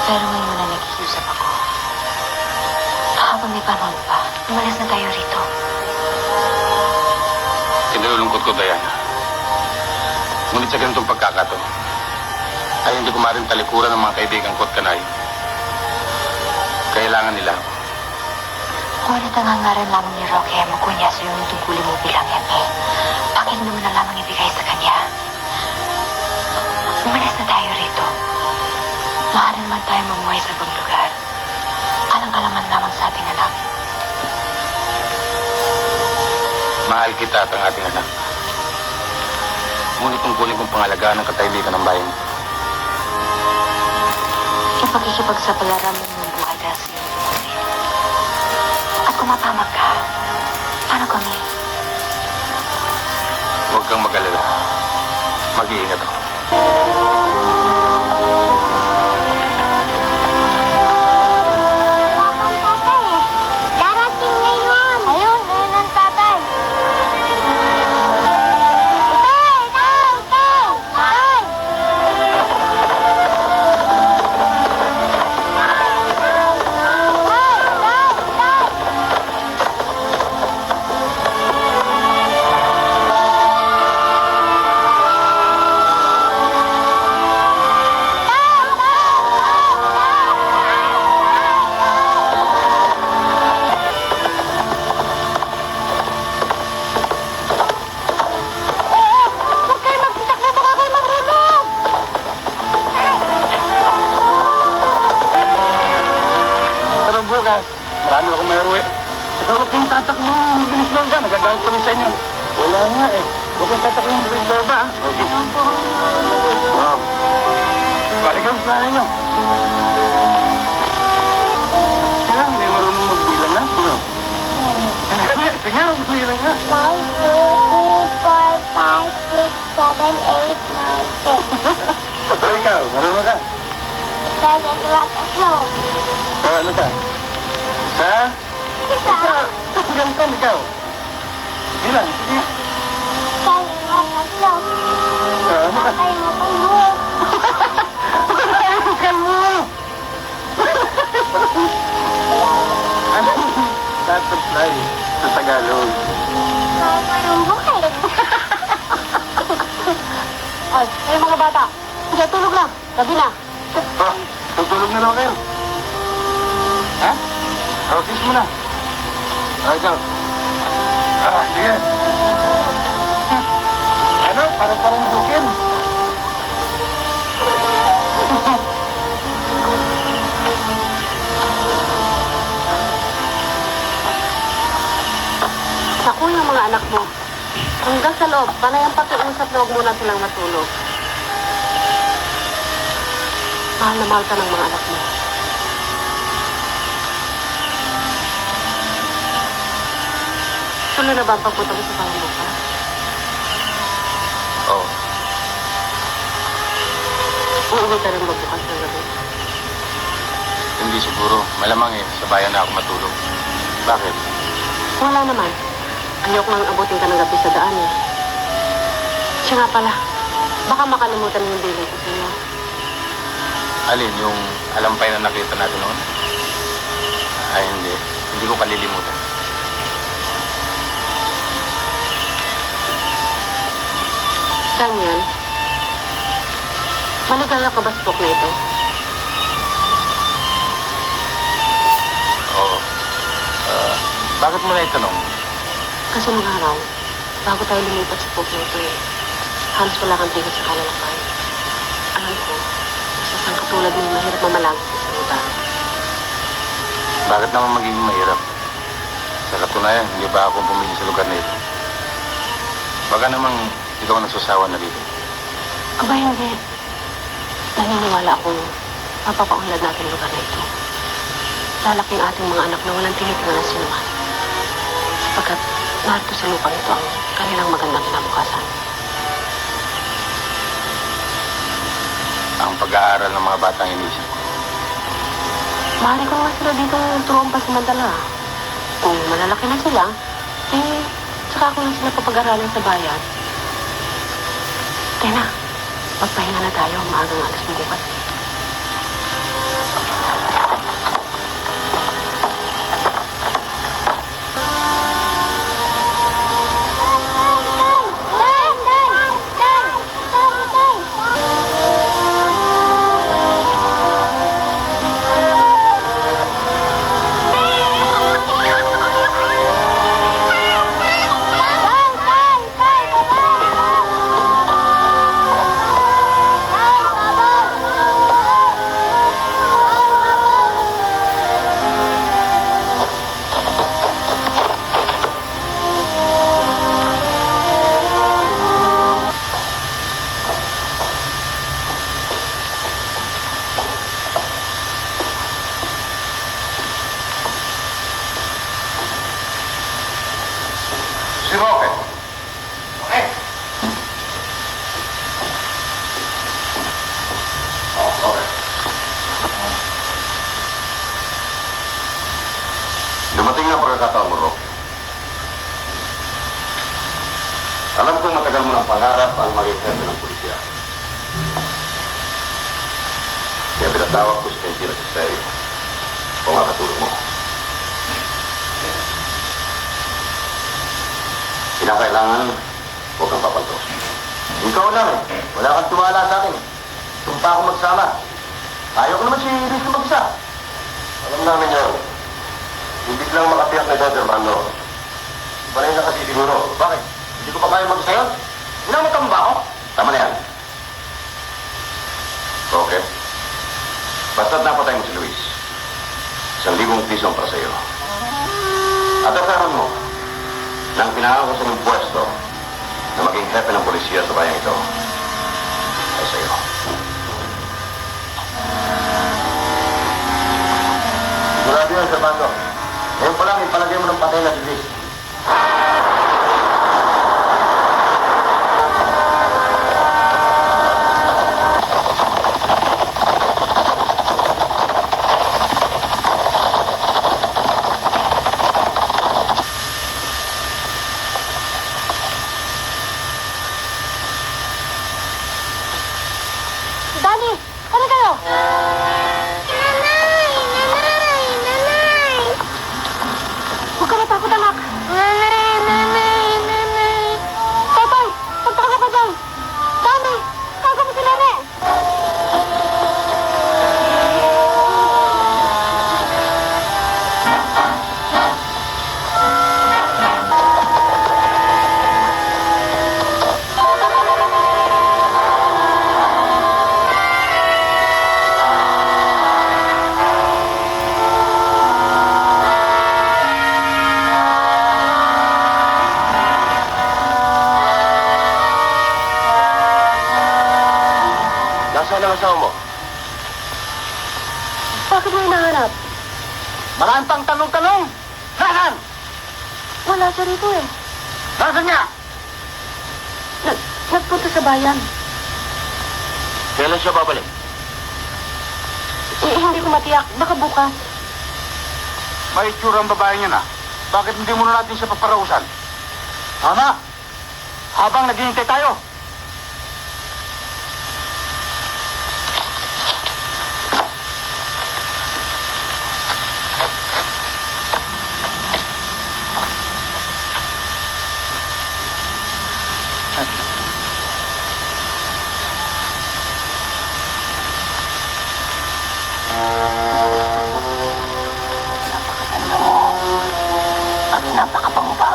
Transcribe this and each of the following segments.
Pero ngayon na nakikiusap ako. Habang may panahon pa, umalis na tayo rito. Kinalulungkot ko, Diana. Ngunit sa ganitong pagkakataon, ay hindi ko maaaring talikuran ng mga kaibigan ko at kanay. Kailangan nila ako. Ngunit ang hangaran lamang ni Roque ay makunya sa yung tungkulin mo bilang eme. Bakit mo na lamang ibigay sa kanya? Umalis na tayo rito. Maaari naman tayo mamuhay sa ibang lugar. Alang-alaman lamang sa ating anak. Mahal kita at ang ating anak. Ngunit tungkulin kong pangalagaan ng katahimikan ng bayan. Ipakikipagsapalaran mo ng buhay dahil sa iyong tungkulin. At kung mapamag ka, paano kami? Huwag kang mag-alala. Mag-iingat ako. Marami akong mayroon eh. Ikaw huwag kayong tatakbo. Bilis lang ka. Nagagalit kami sa inyo. Wala nga eh. Huwag kayong tatakbo yung bilis lang ba? Okay. Wow. Balik ang sana nyo. Kaya hindi marunong magbilang na. Sige, magbilang na. 1, 2, 3, 4, 5, 6, 7, 8, 9, 10. Ikaw, marunong ka? Ano ka? Ha? Gantan ikaw. Bilang, sige. Kalimutan mo. Ano? Tataply sa Tagalog. Ay, mga bata. Sige, tulog lang. Gabi na. Oh, tutulog na lang kayo. Ha? Kiss mo na. Ikaw. Sige. Ano? Parang bukin. Naku yung mga anak mo. Hanggang sa loob, panay ang pakiusap na huwag muna silang matulog. Mahal na mahal ka ng mga anak mo. Tuloy na ba ang pagpunta mo sa bahay mo pa? Oo. Uuwi ka rin magbukas ng gabi. Hindi siguro. Malamang eh. Sa bayan na ako matulog. Bakit? Wala naman. Ayoko nang abutin ka ng gabi sa daan eh. Siya nga pala, baka makalimutan mo yung bilin ko sa inyo. Alin, yung alampay na nakita natin noon? Ay, hindi. Hindi ko kalilimutan. Daniel, maligaya ka ba sa book na ito? Oo. Bakit mo na itanong? Kasi nung araw, bago tayo lumipat sa book na ito eh, halos wala kang tingin sa kalalakay. Alam ko, isang katulad mo mahirap mamalagi sa lugar. Bakit naman magiging mahirap? Sa katunayan, hindi ba ako pumili sa lugar na ito? Baka namang ikaw ang nagsasawa na dito. Aba hindi. Naniniwala akong mapapaunlad natin ang lugar na ito. Lalaking ating mga anak na walang tinitingnan ng sinuman. Sapagkat narito sa lupang ito ang kanilang magandang kinabukasan. Ang pag-aaral ng mga batang inisip ko. Maaari ko naman sila dito turuan pa samantala. Kung malalaki na sila, eh, saka ko lang sila papag-aralan sa bayan. Tena, magpahinga na tayo maagang alas mo bukas. pagkakataon mo, Roque. Alam kong matagal mo ng pangarap ang maging hepe ng pulisya. Kaya pinatawag ko si Quintino Sisterio kung makatulong mo. Kinakailangan, huwag kang papantos. Ikaw lang eh. Wala kang tuwala sa akin. Tumpa ako magsama. Ayaw ko naman si Rizky mag-isa. Alam namin yan. Hindi lang makapiyak na ito, Hermano. Panay na kasi siguro. Bakit? Hindi ko pa kaya mag-isa yun? Inamot mo ba ako? Tama na yan. Okay. Basta't napatay mo si Luis. 1,000 piso ang para sa'yo. At asahan mo, nang pinahangako sa iyong pwesto na maging hepe ng polisiya sa bayang ito, ay sa'yo. Sigurado yan, Servando. Ngayon pa lang, ipalagay mo ng patay na si Luis. Dani! Ano kayo? Nanay! Nanay! Nanay! Huwag ka matakot, anak. Nanay! Nanay! Nanay! Tatay! Pagpaka ka dyan! Dani! Kaga mo si Nene! Nasaan ang asawa mo? Bakit mo hinahanap? Marami pang tanong-tanong! Nasaan? Wala siya rito eh. Nasaan niya? Nagpunta sa bayan. Kailan siya babalik? Hindi ko matiyak. Baka bukas. May itsura ang babae niya na. Bakit hindi mo na natin siya paparausan? Tama! Habang naghihintay tayo. Napakaganda mo. At napakabango pa.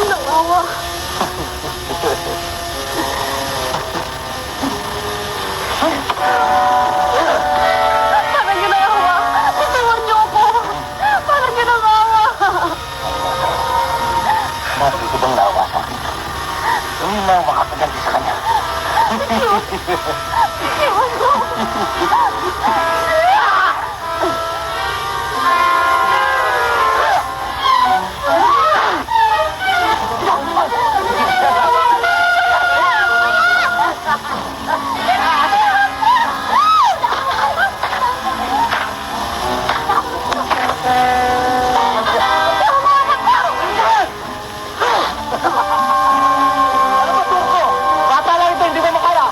Nangawa. Parang ginagawa. Itawan niyo ako. Parang ginagawa. Bakit ko bang naawa sa akin? Hindi na ako makapaganti sa kanya. Iwan ko. Ano ba turko? Bata lang ito, hindi mo makaya.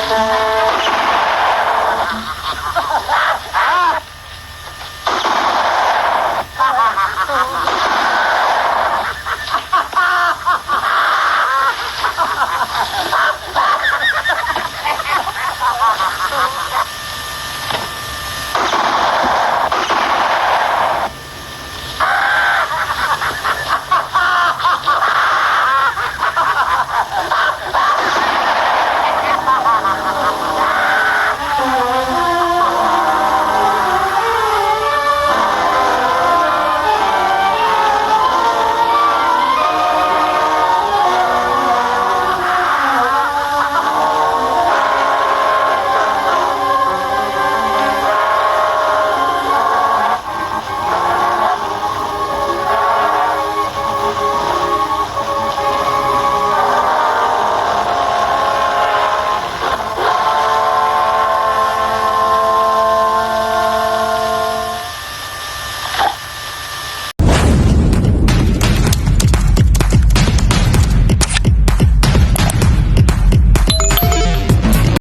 Nanay!